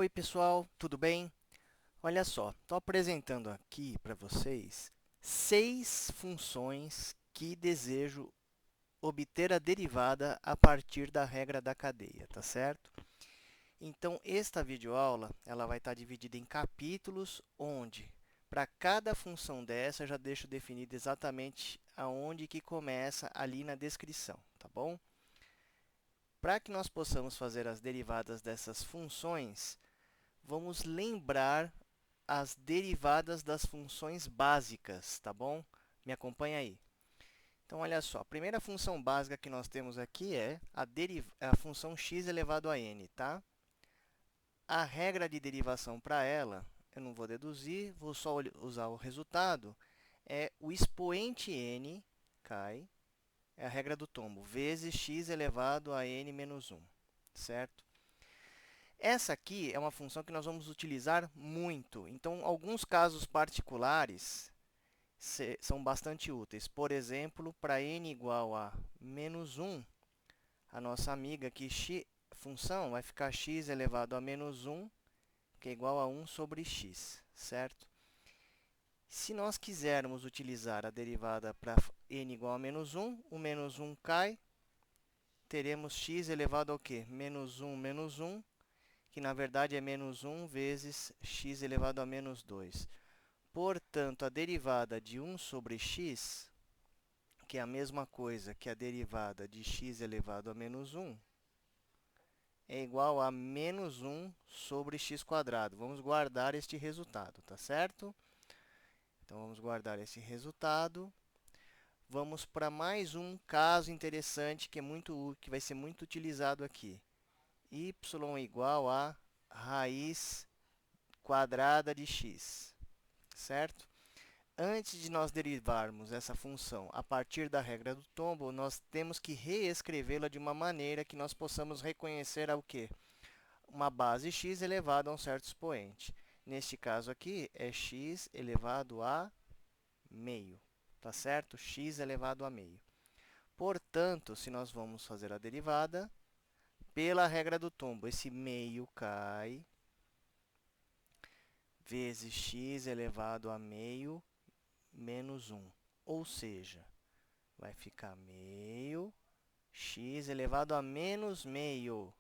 Oi pessoal, tudo bem? Olha só, estou apresentando aqui para vocês 6 funções que desejo obter a derivada a partir da regra da cadeia, tá certo? Então, esta videoaula ela vai estar dividida em capítulos, onde para cada função dessa eu já deixo definido exatamente aonde que começa ali na descrição, tá bom? Para que nós possamos fazer as derivadas dessas funções, vamos lembrar as derivadas das funções básicas, tá bom? Me acompanha aí. Então, olha só, a primeira função básica que nós temos aqui é a função x elevado a n, tá? A regra de derivação para ela, eu não vou deduzir, vou só usar o resultado, é o expoente n cai, é a regra do tombo, vezes x elevado a n menos 1, certo? Essa aqui é uma função que nós vamos utilizar muito. Então, alguns casos particulares são bastante úteis. Por exemplo, para n igual a menos 1, a nossa amiga aqui, função, vai ficar x elevado a menos 1, que é igual a 1 sobre x, certo? Se nós quisermos utilizar a derivada para n igual a menos 1, o menos 1 cai, teremos x elevado ao quê? Menos 1, que na verdade é menos 1 vezes x elevado a menos 2. Portanto, a derivada de 1 sobre x, que é a mesma coisa que a derivada de x elevado a menos 1, é igual a menos 1 sobre x quadrado. Vamos guardar este resultado, tá certo? Então, vamos guardar esse resultado. Vamos para mais um caso interessante que vai ser muito utilizado aqui. Y igual a raiz quadrada de x, certo? Antes de nós derivarmos essa função a partir da regra do tombo, nós temos que reescrevê-la de uma maneira que nós possamos reconhecer o quê? Uma base x elevado a um certo expoente. Neste caso aqui, é x elevado a meio, tá certo? X elevado a meio. Portanto, se nós vamos fazer a derivada, pela regra do tombo, esse meio cai, vezes x elevado a meio menos 1. Ou seja, vai ficar meio x elevado a menos meio.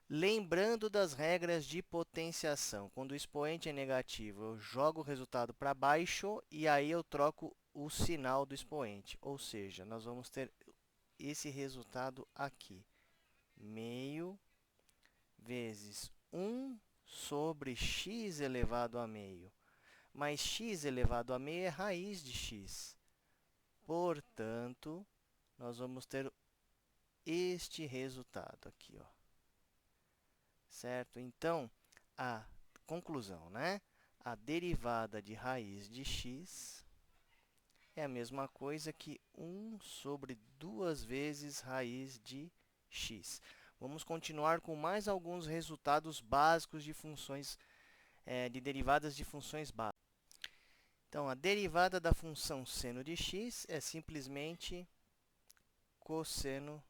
Lembrando das regras de potenciação, quando o expoente é negativo, eu jogo o resultado para baixo e aí eu troco o sinal do expoente. Ou seja, nós vamos ter esse resultado aqui. Meio vezes 1 sobre x elevado a meio. Mas x elevado a meio é raiz de x. Portanto, nós vamos ter este resultado aqui, ó. Certo? Então, a conclusão, né? A derivada de raiz de x é a mesma coisa que 1 sobre 2 vezes raiz de x. Vamos continuar com mais alguns resultados básicos de funções, de derivadas de funções básicas. Então, a derivada da função seno de x é simplesmente cosseno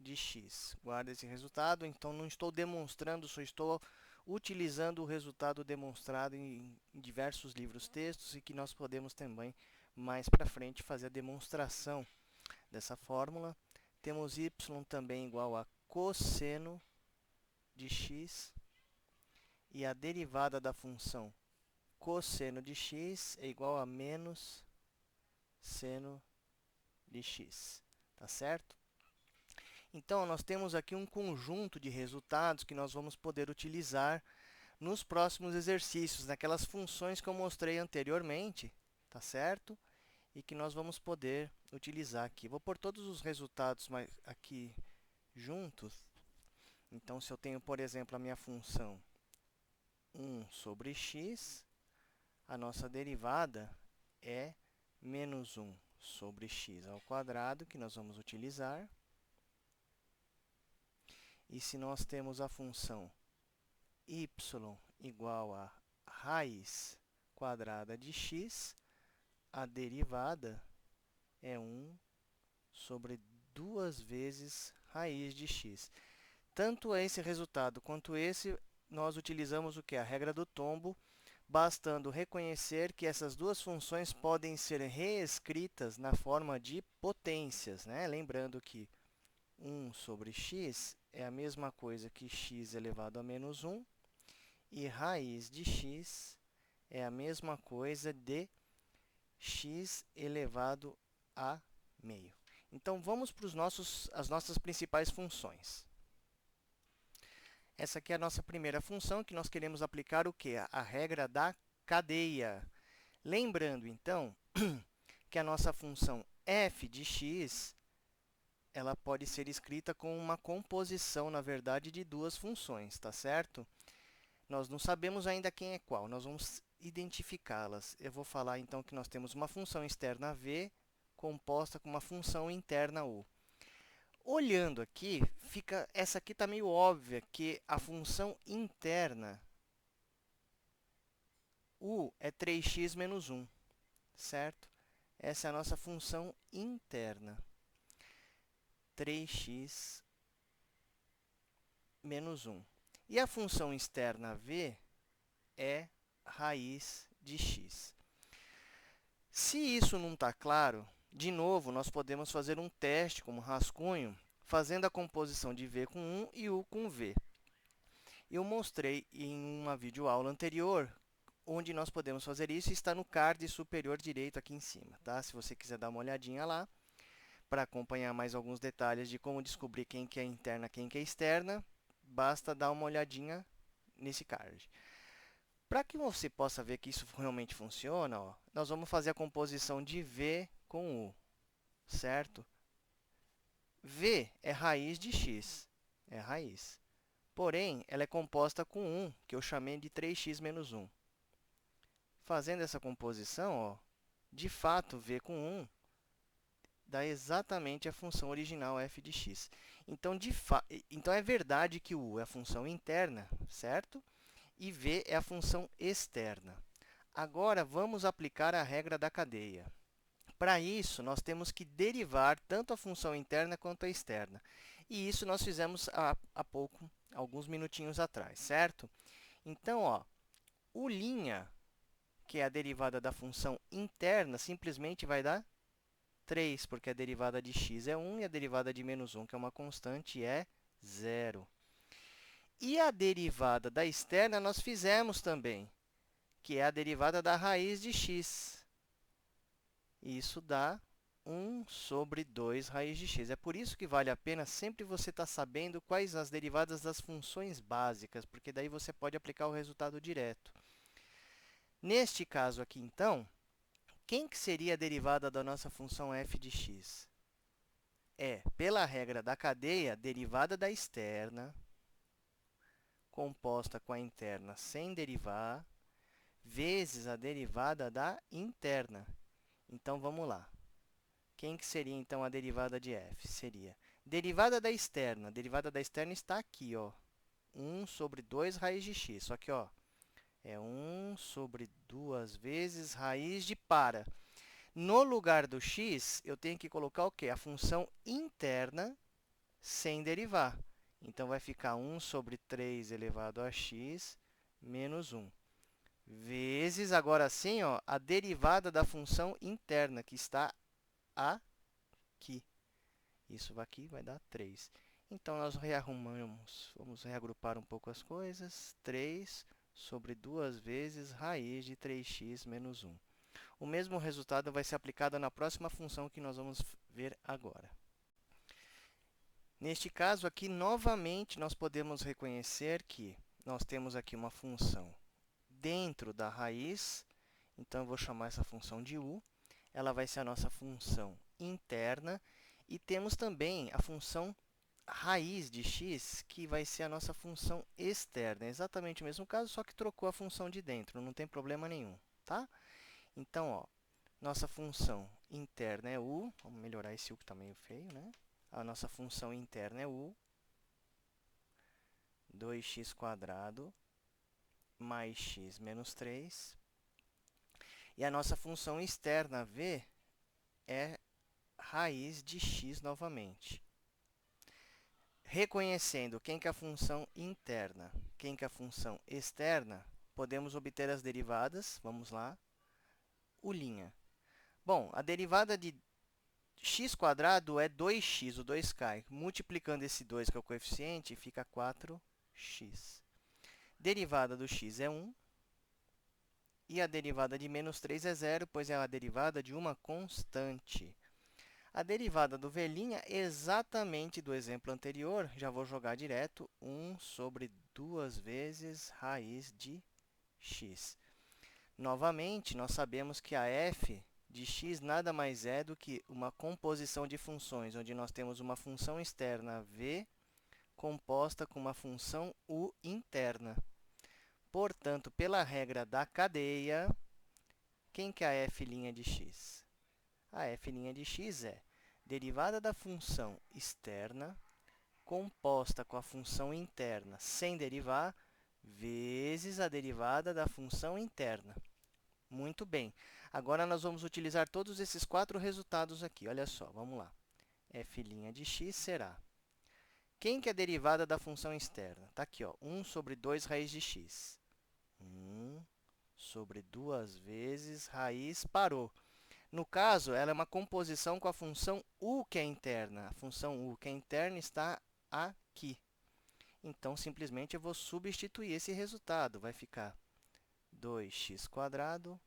de x. Guarda esse resultado. Então, não estou demonstrando, só estou utilizando o resultado demonstrado em diversos livros textos e que nós podemos também, mais para frente, fazer a demonstração dessa fórmula. Temos y também igual a cosseno de x e a derivada da função cosseno de x é igual a menos seno de x. Tá certo? Então, nós temos aqui um conjunto de resultados que nós vamos poder utilizar nos próximos exercícios, naquelas funções que eu mostrei anteriormente, tá certo? E que nós vamos poder utilizar aqui. Vou pôr todos os resultados aqui juntos. Então, se eu tenho, por exemplo, a minha função 1 sobre x, a nossa derivada é menos 1 sobre x ao quadrado, que nós vamos utilizar. E se nós temos a função y igual a raiz quadrada de x, a derivada é 1 sobre 2 vezes raiz de x. Tanto esse resultado quanto esse nós utilizamos o que? A regra do tombo, bastando reconhecer que essas duas funções podem ser reescritas na forma de potências, né? Lembrando que 1 sobre x é a mesma coisa que x elevado a menos 1, e raiz de x é a mesma coisa de x elevado a meio. Então, vamos para as nossas principais funções. Essa aqui é a nossa primeira função, que nós queremos aplicar o quê? A regra da cadeia. Lembrando, então, que a nossa função f de x ela pode ser escrita com uma composição, na verdade, de duas funções, tá certo? Nós não sabemos ainda quem é qual, nós vamos identificá-las. Eu vou falar, então, que nós temos uma função externa v composta com uma função interna u. Olhando aqui, essa aqui está meio óbvia, que a função interna u é 3x menos 1, certo? Essa é a nossa função interna, 3x menos 1. E a função externa v é raiz de x. Se isso não está claro, de novo, nós podemos fazer um teste como rascunho, fazendo a composição de v com 1 e u com v. Eu mostrei em uma videoaula anterior, onde nós podemos fazer isso, está no card superior direito aqui em cima, tá? Se você quiser dar uma olhadinha lá, para acompanhar mais alguns detalhes de como descobrir quem que é interna, quem que é externa, basta dar uma olhadinha nesse card. Para que você possa ver que isso realmente funciona, ó, nós vamos fazer a composição de v com u, certo? V é raiz de x, é raiz. Porém, ela é composta com 1, que eu chamei de 3x menos 1. Fazendo essa composição, ó, de fato, v com 1 dá exatamente a função original f de x. Então, então é verdade que u é a função interna, certo? E v é a função externa. Agora, vamos aplicar a regra da cadeia. Para isso, nós temos que derivar tanto a função interna quanto a externa. E isso nós fizemos há pouco, alguns minutinhos atrás, certo? Então, ó, u', que é a derivada da função interna, simplesmente vai dar 3, porque a derivada de x é 1 e a derivada de menos 1, que é uma constante, é 0. E a derivada da externa nós fizemos também, que é a derivada da raiz de x. Isso dá 1 sobre 2 raiz de x. É por isso que vale a pena sempre você estar sabendo quais as derivadas das funções básicas, porque daí você pode aplicar o resultado direto. Neste caso aqui, então, quem que seria a derivada da nossa função f de x? É, pela regra da cadeia, derivada da externa, composta com a interna sem derivar, vezes a derivada da interna. Então, vamos lá. Quem que seria, então, a derivada de f? Seria derivada da externa. A derivada da externa está aqui, ó, 1 sobre 2 raiz de x. Só que, ó, é 1 sobre 2 vezes raiz de para. No lugar do x, eu tenho que colocar o quê? A função interna sem derivar. Então, vai ficar 1 sobre 3 elevado a x menos 1. Vezes, agora sim, ó, a derivada da função interna, que está aqui. Isso aqui vai dar 3. Então, nós rearrumamos, vamos reagrupar um pouco as coisas. 3 sobre 2 vezes raiz de 3x menos 1. O mesmo resultado vai ser aplicado na próxima função que nós vamos ver agora. Neste caso aqui, novamente, nós podemos reconhecer que nós temos aqui uma função dentro da raiz. Então, eu vou chamar essa função de u. Ela vai ser a nossa função interna. E temos também a função raiz de x, que vai ser a nossa função externa. É exatamente o mesmo caso, só que trocou a função de dentro, não tem problema nenhum, tá? Então, ó, nossa função interna é u. Vamos melhorar esse u que está meio feio, né? A nossa função interna é u, 2x² mais x menos 3. E a nossa função externa, v, é raiz de x novamente. Reconhecendo quem que é a função interna. quem que é a função externa, podemos obter as derivadas. Vamos lá. U'. Bom, a derivada de x² é 2x, o 2 cai. Multiplicando esse 2, que é o coeficiente, fica 4x. Derivada do x é 1. E a derivada de menos 3 é 0, pois é a derivada de uma constante. A derivada do v' exatamente do exemplo anterior, já vou jogar direto, 1 sobre 2 vezes raiz de x. Novamente, nós sabemos que a f de x nada mais é do que uma composição de funções, onde nós temos uma função externa v composta com uma função u interna. Portanto, pela regra da cadeia, quem que é a f' de x? A f' de x é derivada da função externa composta com a função interna sem derivar, vezes a derivada da função interna. Muito bem. Agora, nós vamos utilizar todos esses 4 resultados aqui. Olha só, vamos lá. f' de x será... Quem que é a derivada da função externa? Está aqui, ó, 1 sobre 2 raiz de x. 1 sobre 2 vezes raiz, parou. No caso, ela é uma composição com a função u, que é interna. A função u, que é interna, está aqui. Então, simplesmente, eu vou substituir esse resultado. Vai ficar 2x²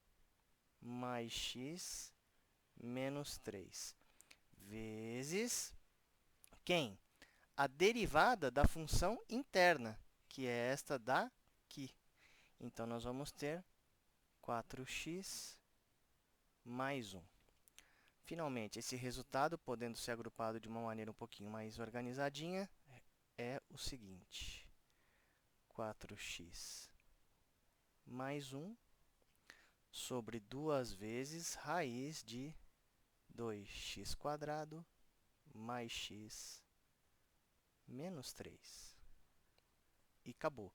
mais x menos 3 vezes quem? A derivada da função interna, que é esta daqui. Então, nós vamos ter 4x mais 1. Finalmente, esse resultado, podendo ser agrupado de uma maneira um pouquinho mais organizadinha, é o seguinte. 4x mais 1 sobre 2 vezes raiz de 2x² mais x menos 3. E acabou.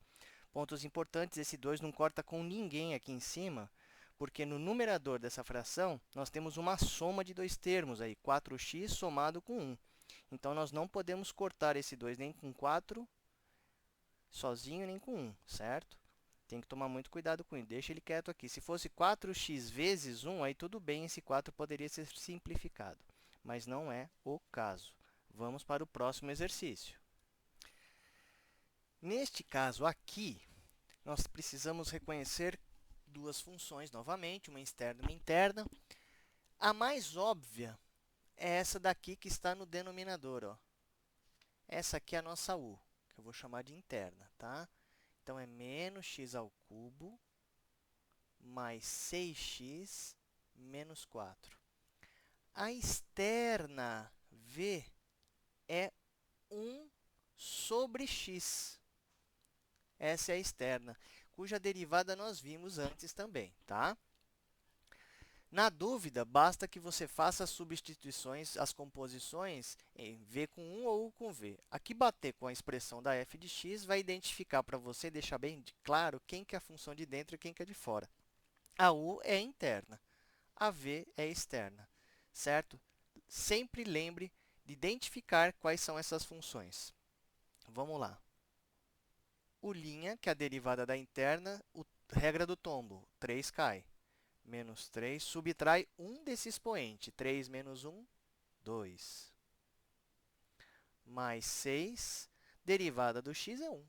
Pontos importantes, esse 2 não corta com ninguém aqui em cima, porque no numerador dessa fração, nós temos uma soma de 2 termos, aí, 4x somado com 1. Então, nós não podemos cortar esse 2 nem com 4 sozinho, nem com 1, certo? Tem que tomar muito cuidado com ele. Deixa ele quieto aqui. Se fosse 4x vezes 1, aí tudo bem, esse 4 poderia ser simplificado. Mas não é o caso. Vamos para o próximo exercício. Neste caso aqui, nós precisamos reconhecer duas funções novamente, uma externa e uma interna. A mais óbvia é essa daqui que está no denominador, ó. Essa aqui é a nossa u, que eu vou chamar de interna, tá? Então, é menos x ao cubo mais 6x menos 4. A externa, v, é 1 sobre x. Essa é a externa, cuja derivada nós vimos antes também, tá? Na dúvida, basta que você faça as substituições, as composições em v com 1 ou u com v. Aqui, bater com a expressão da f de x vai identificar para você, deixar bem claro quem que é a função de dentro e quem que é de fora. A u é interna, a v é externa, certo? Sempre lembre de identificar quais são essas funções. Vamos lá. U', que é a derivada da interna, regra do tombo, 3 cai. Menos 3, subtrai um desse expoente. 3 menos 1, 2. Mais 6, derivada do x é 1.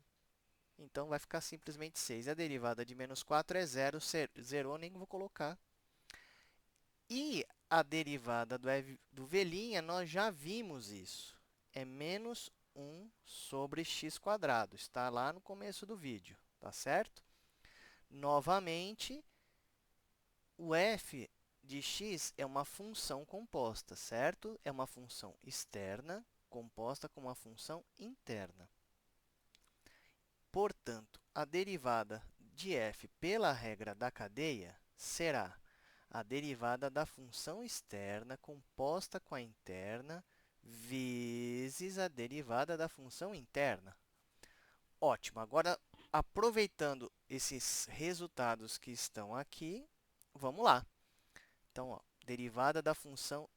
Então, vai ficar simplesmente 6. A derivada de menos 4 é 0. Zerou, nem vou colocar. E a derivada do v', nós já vimos isso. É menos 1 sobre x². Está lá no começo do vídeo, tá certo? Novamente, o f de x é uma função composta, certo? É uma função externa composta com uma função interna. Portanto, a derivada de f pela regra da cadeia será a derivada da função externa composta com a interna vezes a derivada da função interna. Ótimo! Agora, aproveitando esses resultados que estão aqui, vamos lá. Então, ó, derivada da função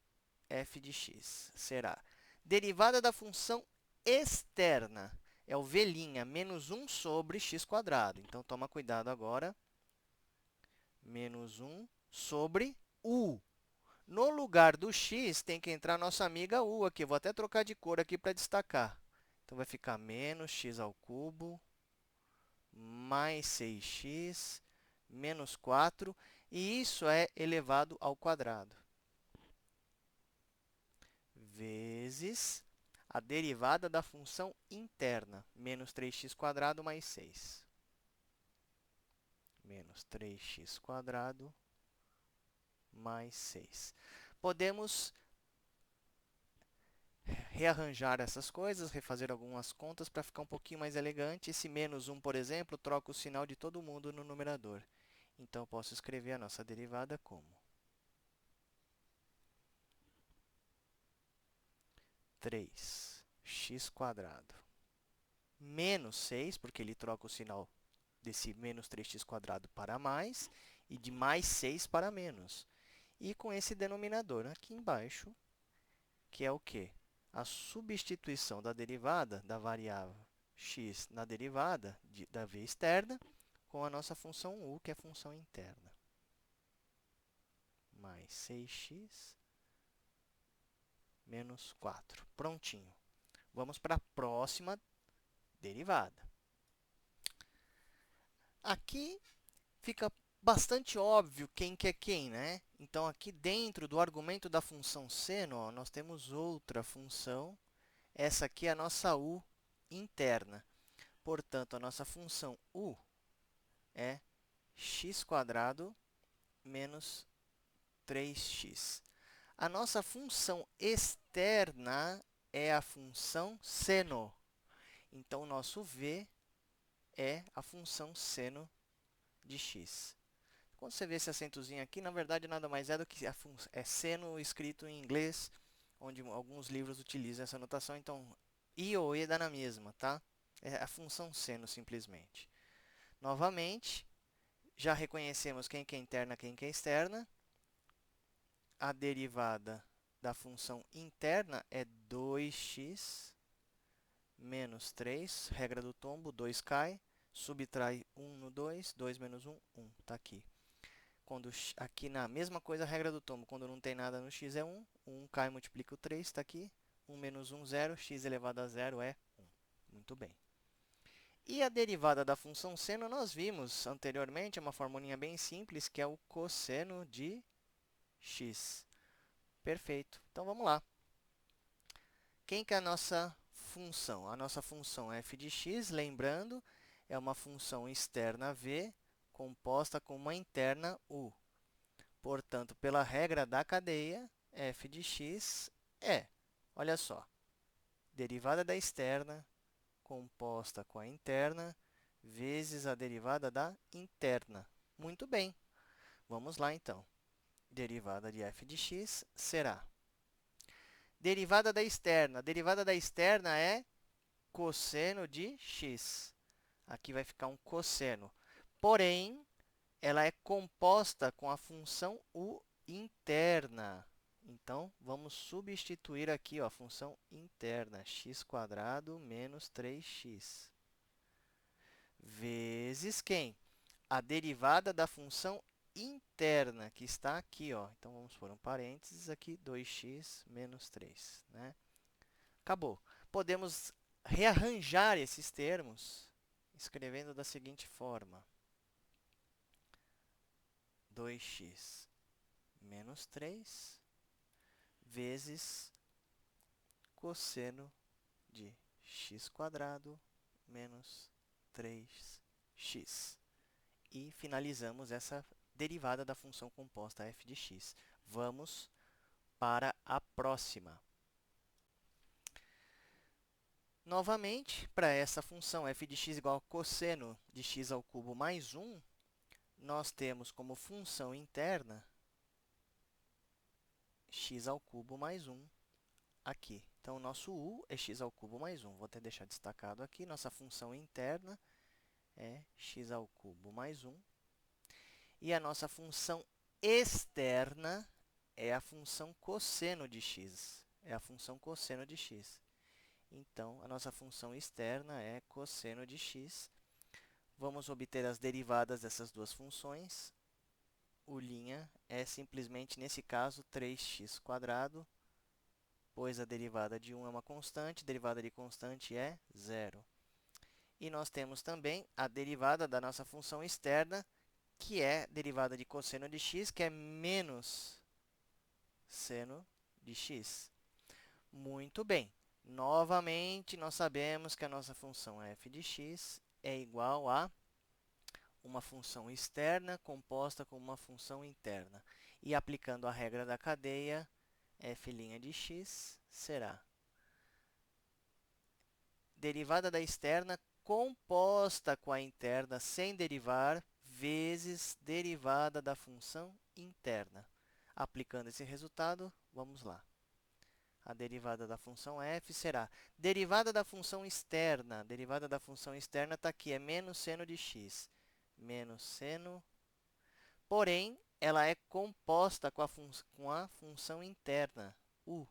f de x será derivada da função externa. é o v', menos 1 sobre x². Então, toma cuidado agora. Menos 1 sobre u. No lugar do x, tem que entrar nossa amiga u aqui. Vou até trocar de cor aqui para destacar. Então, vai ficar menos x ao cubo mais 6x menos 4. E isso é elevado ao quadrado. Vezes a derivada da função interna, menos 3x² mais 6. Menos 3x² mais 6. Podemos rearranjar essas coisas, refazer algumas contas para ficar um pouquinho mais elegante. Esse menos 1, por exemplo, troca o sinal de todo mundo no numerador. Então, eu posso escrever a nossa derivada como 3x² menos 6, porque ele troca o sinal desse menos 3x² para mais, e de mais 6 para menos. E com esse denominador aqui embaixo, que é o quê? A substituição da derivada da variável x na derivada da v externa com a nossa função u, que é a função interna. Mais 6x menos 4. Prontinho. Vamos para a próxima derivada. Aqui fica bastante óbvio quem que é quem, né? Então, aqui dentro do argumento da função seno, ó, nós temos outra função. Essa aqui é a nossa u interna. Portanto, a nossa função u é x² menos 3x. A nossa função externa é a função seno. Então, o nosso v é a função seno de x. Quando você vê esse acentozinho aqui, na verdade, nada mais é do que é seno escrito em inglês, onde alguns livros utilizam essa notação. Então, i ou e dá na mesma, tá? É a função seno, simplesmente. Novamente, já reconhecemos quem que é interna, quem que é externa. A derivada da função interna é 2x menos 3. Regra do tombo, 2 cai. Subtrai 1 no 2, 2 menos 1, 1. Está aqui. Quando, aqui na mesma coisa, a regra do tombo, quando não tem nada no x é 1. 1 cai e multiplica o 3, está aqui. 1 menos 1, 0. X elevado a 0 é 1. Muito bem. E a derivada da função seno, nós vimos anteriormente, é uma formulinha bem simples, que é o cosseno de x. Perfeito. Então, vamos lá. Quem que é a nossa função? A nossa função f de x, lembrando, é uma função externa v composta com uma interna u. Portanto, pela regra da cadeia, f de x é, olha só, derivada da externa composta com a interna vezes a derivada da interna. Muito bem. Vamos lá, então. Derivada de f de x será derivada da externa. A derivada da externa é cosseno de x. Aqui vai ficar um cosseno. Porém, ela é composta com a função u interna. Então, vamos substituir aqui ó, a função interna, x² menos 3x. Vezes quem? A derivada da função interna, que está aqui. Ó. Então, vamos pôr um parênteses aqui, 2x menos 3. Né? Acabou. Podemos rearranjar esses termos escrevendo da seguinte forma. 2x menos 3 vezes cosseno de x² menos 3x. E finalizamos essa derivada da função composta f de x. Vamos para a próxima. Novamente, para essa função f de x igual a cosseno de x ao cubo mais 1, nós temos como função interna x ao cubo mais 1 aqui. Então, o nosso u é x ao cubo mais 1. Vou até deixar destacado aqui. Nossa função interna é x ao cubo mais 1. E a nossa função externa é a função cosseno de x. É a função cosseno de x. Então, a nossa função externa é cosseno de x. Vamos obter as derivadas dessas duas funções. O' é simplesmente, nesse caso, 3x², pois a derivada de 1 é uma constante, a derivada de constante é zero. E nós temos também a derivada da nossa função externa, que é derivada de cosseno de x, que é menos seno de x. Muito bem. Novamente, nós sabemos que a nossa função f de x é igual a uma função externa composta com uma função interna. E aplicando a regra da cadeia, f' de x será derivada da externa composta com a interna sem derivar, vezes derivada da função interna. Aplicando esse resultado, vamos lá. A derivada da função f será derivada da função externa. Derivada da função externa está aqui, é menos seno de x. Menos seno. Porém, ela é composta com a função interna, u.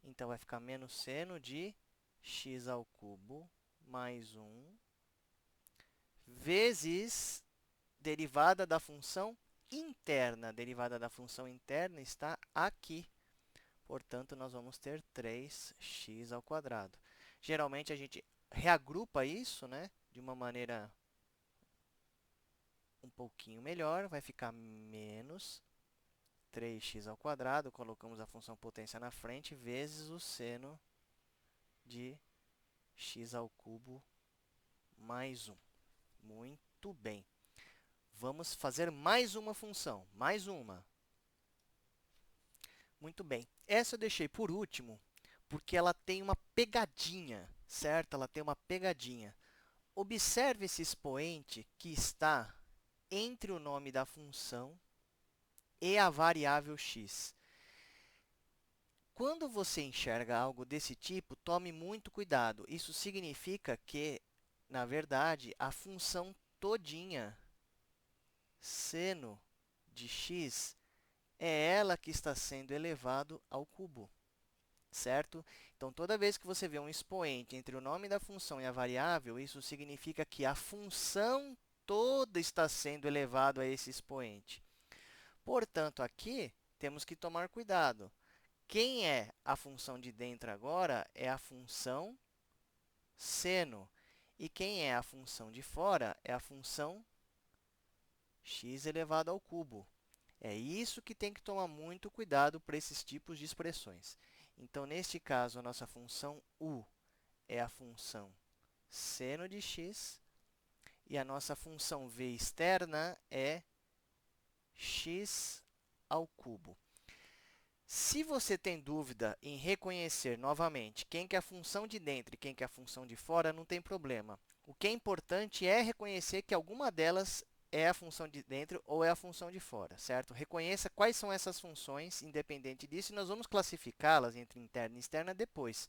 Então, vai ficar menos seno de x ao cubo mais 1 vezes derivada da função interna. A derivada da função interna está aqui. Portanto, nós vamos ter 3x². Geralmente, a gente reagrupa isso, né, de uma maneira um pouquinho melhor. Vai ficar menos 3x². Colocamos a função potência na frente, vezes o seno de x² mais 1. Muito bem. Vamos fazer mais uma função. Mais uma. Muito bem. Essa eu deixei por último, porque ela tem uma pegadinha, certo? Ela tem uma pegadinha. Observe esse expoente que está entre o nome da função e a variável x. Quando você enxerga algo desse tipo, tome muito cuidado. Isso significa que, na verdade, a função todinha, seno de x, é ela que está sendo elevado ao cubo, certo? Então, toda vez que você vê um expoente entre o nome da função e a variável, isso significa que a função toda está sendo elevado a esse expoente. Portanto, aqui temos que tomar cuidado. Quem é a função de dentro agora é a função seno. E quem é a função de fora é a função x elevado ao cubo. É isso que tem que tomar muito cuidado para esses tipos de expressões. Então, neste caso, a nossa função u é a função seno de x e a nossa função v externa é x ao cubo. Se você tem dúvida em reconhecer novamente quem que é a função de dentro e quem que é a função de fora, não tem problema. O que é importante é reconhecer que alguma delas é a função de dentro ou é a função de fora, certo? Reconheça quais são essas funções, independente disso, e nós vamos classificá-las entre interna e externa depois.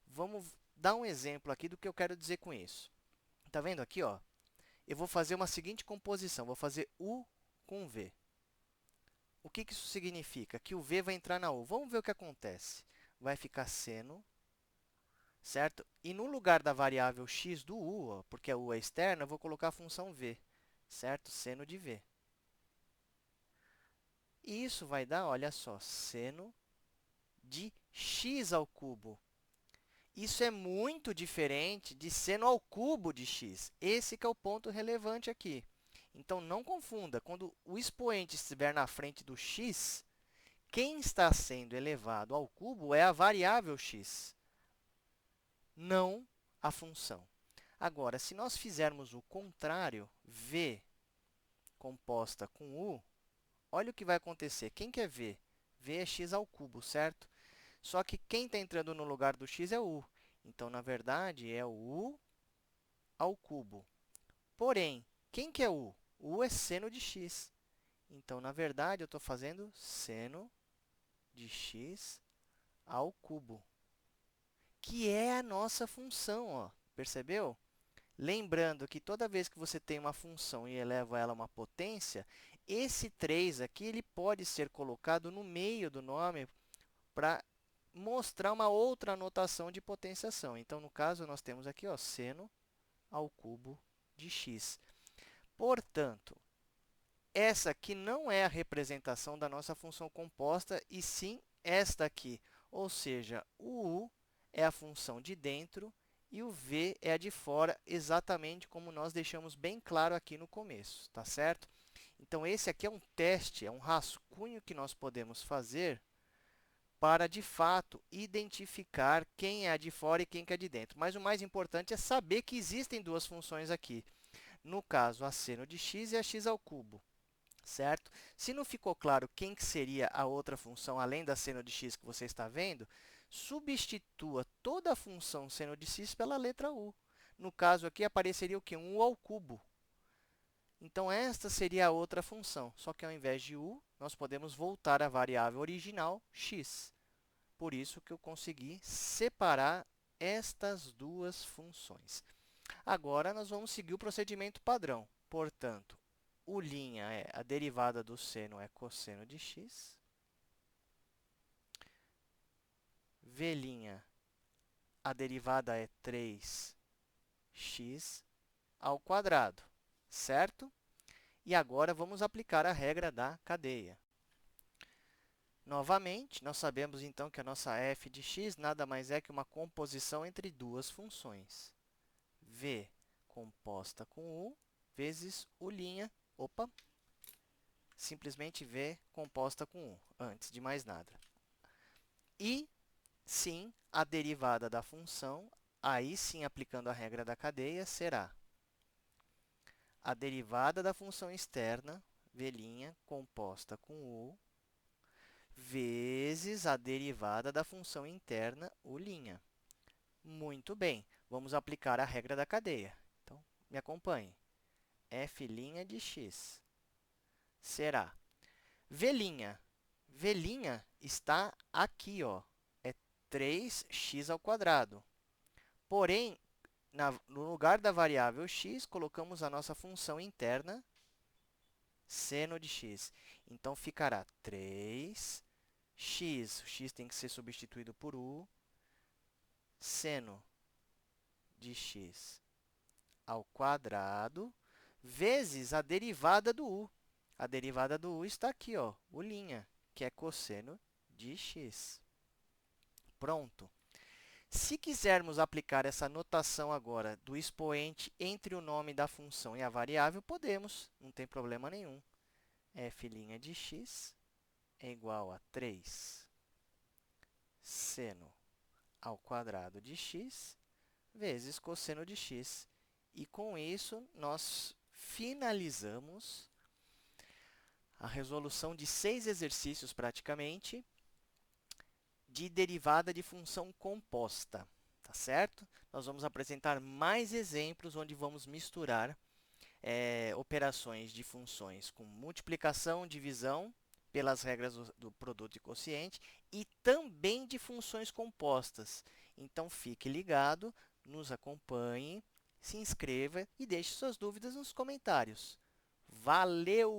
Vamos dar um exemplo aqui do que eu quero dizer com isso. Está vendo aqui, ó? Eu vou fazer uma seguinte composição, vou fazer u com v. O que isso significa? Que o v vai entrar na u. Vamos ver o que acontece. Vai ficar seno, certo? E no lugar da variável x do u, ó, porque a u é externa, eu vou colocar a função v, certo? Seno de v. E isso vai dar, olha só, seno de x ao cubo. Isso é muito diferente de seno ao cubo de x. Esse que é o ponto relevante aqui. Então, não confunda. Quando o expoente estiver na frente do x, quem está sendo elevado ao cubo é a variável x, não a função. Agora, se nós fizermos o contrário, v composta com u, olha o que vai acontecer. Quem que é v? v é x ao cubo, certo? Só que quem está entrando no lugar do x é o u. Então, na verdade, é o u ao cubo. Porém, quem que é u? U é seno de x. Então, na verdade, eu estou fazendo seno de x ao cubo, que é a nossa função, ó. Percebeu? Lembrando que toda vez que você tem uma função e eleva ela a uma potência, esse 3 aqui ele pode ser colocado no meio do nome para mostrar uma outra notação de potenciação. Então, no caso, nós temos aqui, ó, seno ao cubo de x. Portanto, essa aqui não é a representação da nossa função composta, e sim esta aqui. Ou seja, o u é a função de dentro e o v é a de fora, exatamente como nós deixamos bem claro aqui no começo, tá certo? Então, esse aqui é um teste, é um rascunho que nós podemos fazer para, de fato, identificar quem é a de fora e quem que é de dentro. Mas o mais importante é saber que existem duas funções aqui. No caso, a seno de x e a x ao cubo, certo? Se não ficou claro quem que seria a outra função, além da seno de x que você está vendo, substitua toda a função seno de x pela letra u. No caso aqui, apareceria o quê? Um u ao cubo. Então, esta seria a outra função, só que ao invés de u, nós podemos voltar à variável original, x. Por isso que eu consegui separar estas duas funções. Agora, nós vamos seguir o procedimento padrão. Portanto, u' é a derivada do seno é cosseno de x. V', a derivada é 3x ao quadrado, certo? E agora, vamos aplicar a regra da cadeia. Novamente, nós sabemos, então, que a nossa f de x nada mais é que uma composição entre duas funções. V composta com u vezes u', opa, simplesmente v composta com u, antes de mais nada. E, sim, a derivada da função, aí sim, aplicando a regra da cadeia, será a derivada da função externa, v' composta com u, vezes a derivada da função interna, u'. Muito bem, vamos aplicar a regra da cadeia. Então, me acompanhe. F' de x será V'. V' está aqui, ó, é 3x ao quadrado. Porém, no lugar da variável x, colocamos a nossa função interna, seno de x. Então, ficará 3x, o x tem que ser substituído por u, seno de x ao quadrado, vezes a derivada do u. A derivada do u está aqui, ó, u', que é cosseno de x. Pronto. Se quisermos aplicar essa notação agora do expoente entre o nome da função e a variável, podemos, não tem problema nenhum. F' de x é igual a 3 seno ao quadrado de x vezes cosseno de x. E, com isso, nós finalizamos a resolução de 6 exercícios, praticamente, de derivada de função composta, tá certo? Nós vamos apresentar mais exemplos onde vamos misturar operações de funções com multiplicação, divisão, pelas regras do produto e quociente, e também de funções compostas. Então, fique ligado, nos acompanhe, se inscreva e deixe suas dúvidas nos comentários. Valeu!